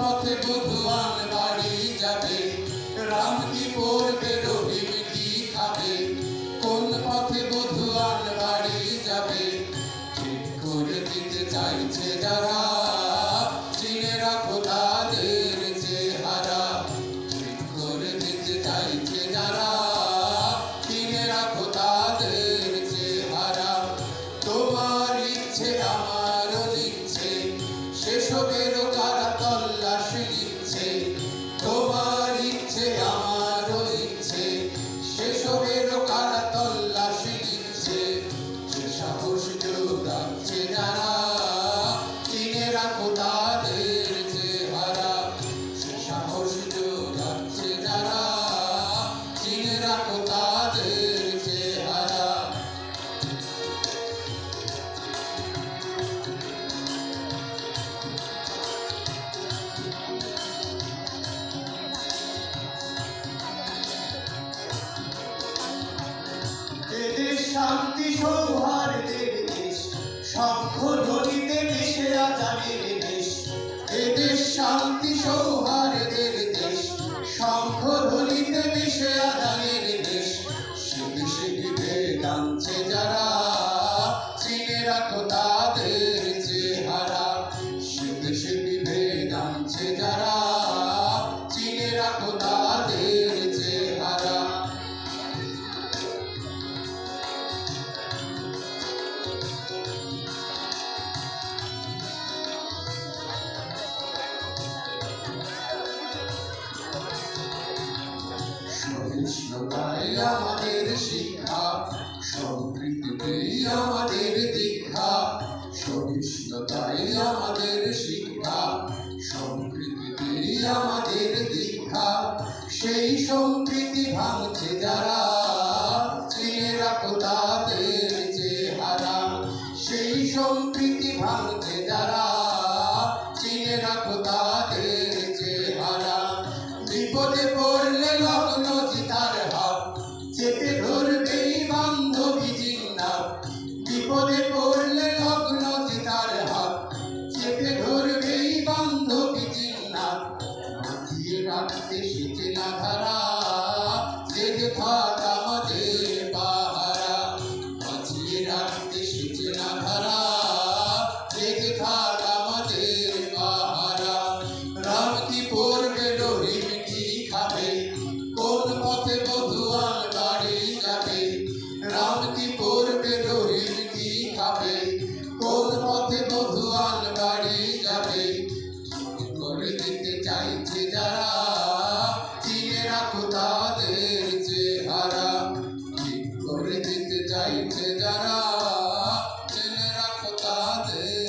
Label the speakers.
Speaker 1: পথে বধুয়ান বাড়ি যাবে, রাম কি পড়বে রহিম কি খাবে, কোন পথে বধুয়ান বাড়ি যাবে। ঠিক করে দিতে চাইছে যারা, চিনে রাখো তাদের চেহারা। ঠিক করে দিতে চাইছে যারা, চিনে রাখো তাদের চেহারা। তোমার ইচ্ছে আমারও ইচ্ছে, সেসবেরও কারা তল্লাশি নিচ্ছে। তোমার ইচ্ছে আমারও ইচ্ছে, সেসবেরও কারা তল্লাশি নিচ্ছে। সে সাহস জোগাচ্ছে যারা, চিনে রাখো তাদের চেহারা। সে সাহস জোগাচ্ছে যারা, চিনে রাখো তাদের চেহারা। এদেশ শান্তি সৌহার্দের দেশ, শঙ্খ ধ্বনিতে মিশে আজানের দেশ। এদেশ শান্তি সৌহার্দের দেশ, শঙ্খ ধ্বনিতে মিশে আজানের দেশ। সে দেশে বিভেদ আনছে যারা, চিনে রাখো তাদের চেহারা। সে দেশে বিভেদ আনছে যারা, চিনে রাখো তাদের চেহারা। সহিষ্ণুতাই আমাদের শিক্ষা, সম্প্রীতিতেই আমাদের দীক্ষা। সহিষ্ণুতাই আমাদের শিক্ষা, সম্প্রীতিতেই আমাদের দীক্ষা। সেই সম্প্রীতি ভাঙছে যারা, চিনে রাখো তাদের চেহারা। সেই সম্প্রীতি ভাঙছে যারা, চিনে রাখো তাদের চেহারা। বিপদে পড়লে লগ্ন জিতার হাত, চেপে ধরবেই বান্ধবী জিন্নাত। বিপদে পড়লে লগ্ন জিতার হাত, চেপে ধরবেই বান্ধবী জিন্নাত। বাঁচিয়ে রাখতে শিখে না ধারা, জেগে থাক আমাদের পাহারা। বাঁচিয়ে রাখতে শিখে না ধারা, জেগে থাক আমাদের পাহারা। রাম কি পড়বে রহিম কি খাবে, কোন পথে বধুয়ান বাড়ি যাবে। রাম কি পড়বে রহিম কি খাবে, কোন পথে বধুয়ান বাড়ি যাবে। ঠিক করে দিতে চাইছে যারা, চিনে রাখো তাদের চেহারা। ঠিক করে দিতে চাইছে যারা, চিনে রাখো তাদের